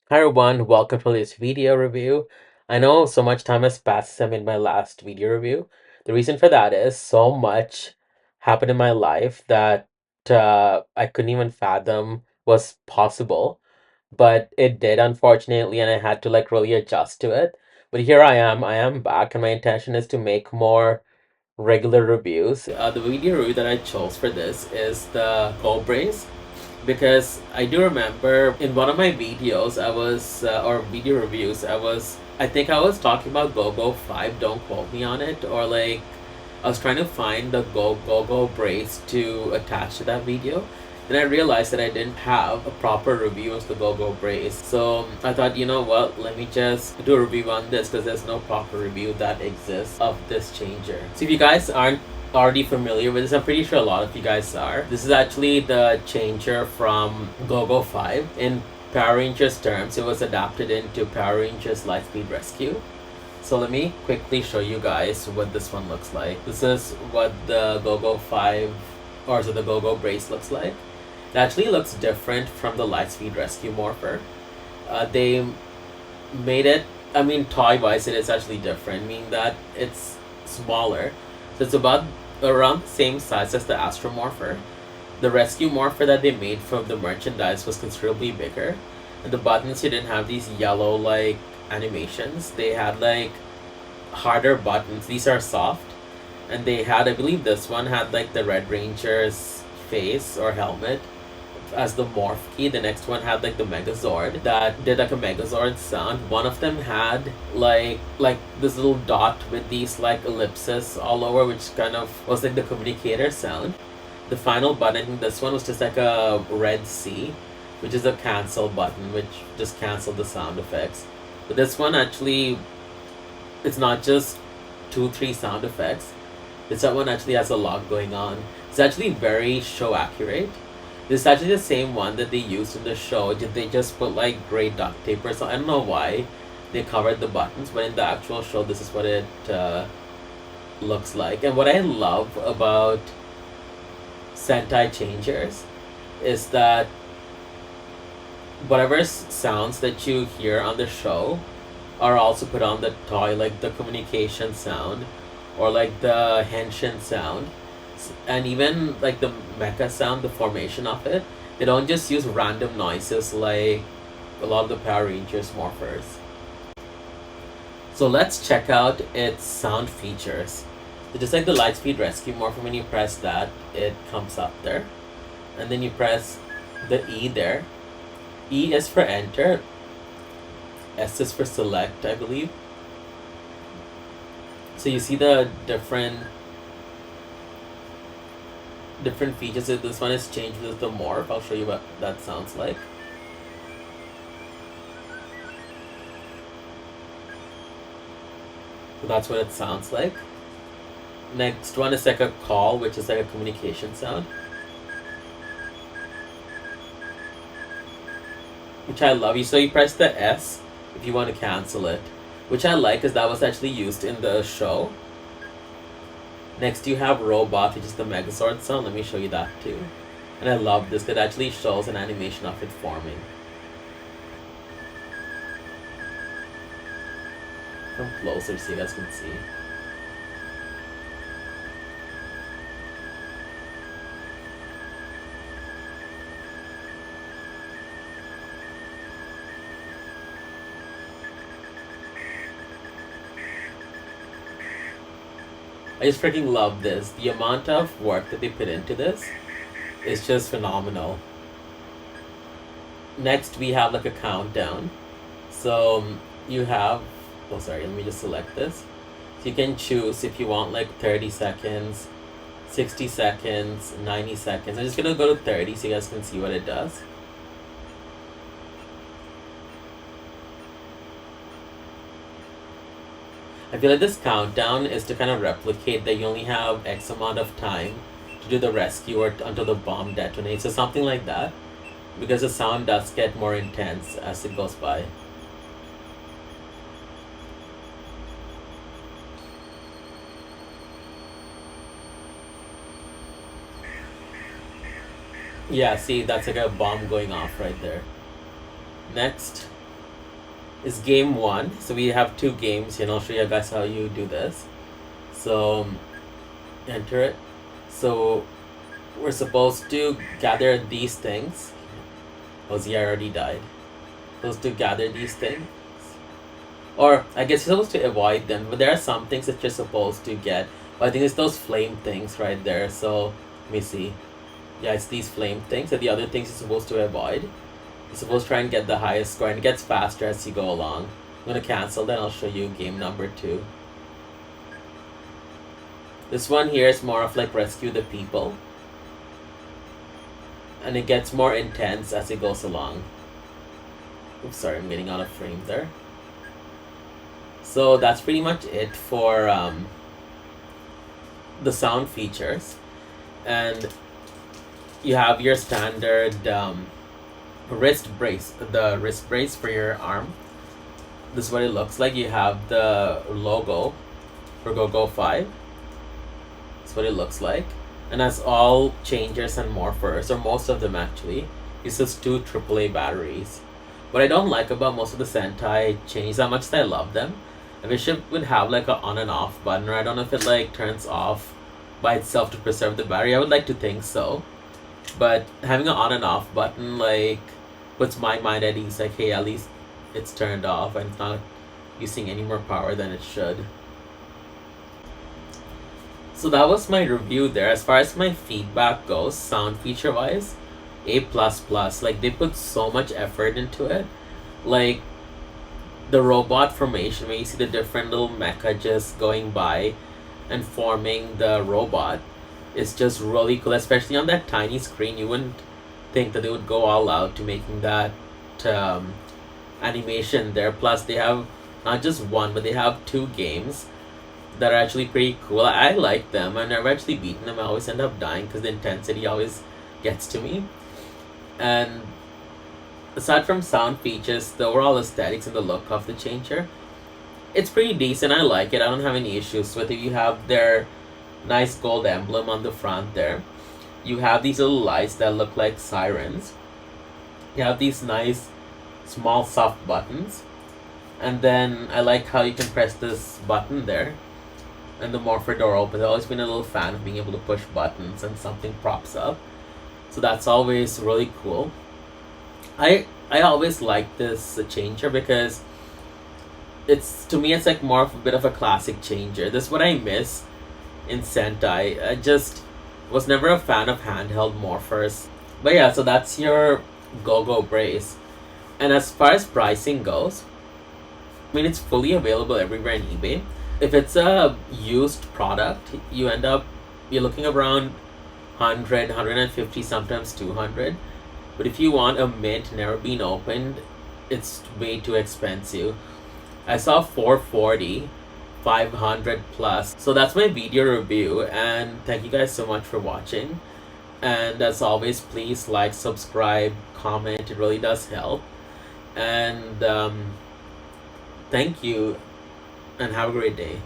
Hi everyone, welcome to this video review. I know so much time has passed since I made my last video review. The reason for that is so much happened in my life that I couldn't even fathom was possible, but it did unfortunately, and I had to like really adjust to it. But here I am back, and my intention is to make more regular reviews. The video review that I chose for this is the Cold Brace because I do remember in one of my videos or video reviews, I think I was talking about Go-Go 5, don't quote me on it, or like I was trying to find the Go-Go brace to attach to that video. Then I realized that I didn't have a proper review of the Go-Go brace. So I thought, you know what, let me just do a review on this because there's no proper review that exists of this changer. So if you guys aren't already familiar with this, I'm pretty sure a lot of you guys are. This is actually the changer from Go-Go 5. In Power Rangers terms, it was adapted into Power Rangers Lightspeed Rescue. So let me quickly show you guys what this one looks like. This is what the Go-Go 5, or so the Go-Go brace looks like. It actually looks different from the Lightspeed Rescue Morpher. They made it, I mean, toy-wise, it is actually different, meaning that it's smaller. So it's about around the same size as the Astromorpher. The Rescue Morpher that they made from the merchandise was considerably bigger. And the buttons, you didn't have these yellow, like, animations. They had, like, harder buttons. These are soft. And they had, I believe this one had, like, the Red Ranger's face or helmet as the morph key. The next one had like the Megazord that did like a Megazord sound. One of them had like this little dot with these like ellipses all over, which kind of was like the communicator sound. The final button, I think this one was just like a red C, which is a cancel button, which just canceled the sound effects. But this one actually, it's not just 2-3 sound effects. This one actually has a lot going on. It's actually very show accurate. This is actually the same one that they used in the show. They just put like gray duct tape or something. I don't know why they covered the buttons, but in the actual show, this is what it looks like. And what I love about Sentai changers is that whatever sounds that you hear on the show are also put on the toy, like the communication sound or like the henshin sound, and even like the mecha sound, the formation of it. They don't just use random noises like a lot of the Power Rangers morphers. So let's check out its sound features. So just like the Lightspeed Rescue Morpher, when you press that, it comes up there. And then you press the E there. E is for enter. S is for select, I believe. So you see the different features. This one is changed with the morph. I'll show you what that sounds like. So that's what it sounds like. Next one is like a call, which is like a communication sound, which I love. So you press the S if you want to cancel it, which I like because that was actually used in the show. Next you have Robot, which is the Megazord sound. Let me show you that too. And I love this because it actually shows an animation of it forming. Come closer so you guys can see. I just freaking love this. The amount of work that they put into this is just phenomenal. Next, we have like a countdown. So you have, oh sorry, let me just select this. So you can choose if you want like 30 seconds, 60 seconds, 90 seconds. I'm just gonna go to 30 so you guys can see what it does. I feel like this countdown is to kind of replicate that you only have X amount of time to do the rescue or until the bomb detonates or something like that, because the sound does get more intense as it goes by. Yeah, see, that's like a bomb going off right there. Next, is game one. So we have two games, and I'll show you guys how you do this. So enter it. So we're supposed to gather these things. Oh, Z, I already died. Supposed to gather these things. Or I guess you're supposed to avoid them, but there are some things that you're supposed to get. But I think it's those flame things right there. So let me see. Yeah, it's these flame things, and the other things you're supposed to avoid. You're supposed to try and get the highest score, and it gets faster as you go along. I'm gonna cancel, then I'll show you game number 2. This one here is more of like rescue the people, and it gets more intense as it goes along. Oops, sorry, I'm getting out of frame there. So that's pretty much it for the sound features, and you have your standard wrist brace, the wrist brace for your arm. This is what it looks like. You have the logo for GoGo 5. That's what it looks like. And as all changers and morphers, or most of them actually, uses 2 AAA batteries. What I don't like about most of the Sentai changes, how much as I love them, I wish it would have like a on and off button, or I don't know if it like turns off by itself to preserve the battery. I would like to think so. But having an on and off button like puts my mind at ease, like hey, at least it's turned off and it's not using any more power than it should. So that was my review there. As far as my feedback goes, sound feature wise, A++. Like they put so much effort into it. Like the robot formation, where you see the different little mecha just going by and forming the robot, is just really cool. Especially on that tiny screen, you wouldn't think that they would go all out to making that animation there. Plus they have not just one, but they have 2 games that are actually pretty cool. I like them. I've never actually beaten them. I always end up dying because the intensity always gets to me. And aside from sound features, the overall aesthetics and the look of the changer, it's pretty decent. I like it. I don't have any issues with it. You have their nice gold emblem on the front there. You have these little lights that look like sirens. You have these nice small soft buttons. And then I like how you can press this button there and the morpher door opens. I've always been a little fan of being able to push buttons and something props up. So that's always really cool. I always like this changer because it's, to me, it's like more of a bit of a classic changer. This is what I miss in Sentai. I just was never a fan of handheld morphers. But yeah, so that's your GoGo brace. And as far as pricing goes, I mean, it's fully available everywhere in eBay. If it's a used product, you're looking around 100, 150, sometimes 200. But if you want a mint, never been opened, it's way too expensive. I saw 440, 500 plus. So that's my video review, and thank you guys so much for watching. And as always, please like, subscribe, comment. It really does help. And thank you, and have a great day.